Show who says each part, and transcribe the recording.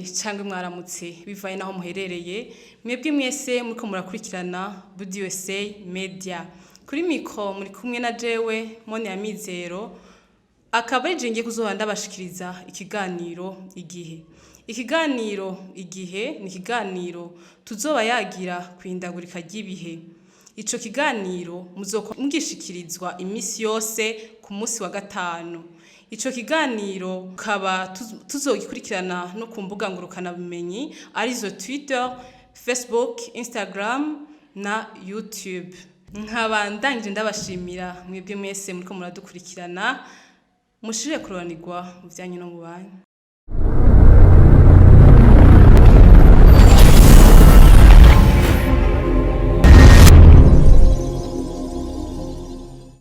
Speaker 1: cyangwa mwaramutse bivaye naho muherereye mwebwe mwese muriko murakurikirana BDUSA Media kuri mikro muri kumwe na jewe Monia Mizero akaba ngiye kuzohora ndabashikiriza ikiganiro igihe. Ikiganiro igihe ni ikiganiro tuzoba yagira kwindagurika ry'ibihe. Ico kiganiro mugishikirizwa imisi yose ku munsi wa gatanu. Ico kiganiro kaba tuzogikurikirana no ku mbuga ngurukana bumenyi arizo Twitter, Facebook, Instagram na YouTube. Nkaba ndangije ndabashimira mwebwe mwese muriko muradukurikirana mushire kuroranirwa mu byanyu no mu banyu.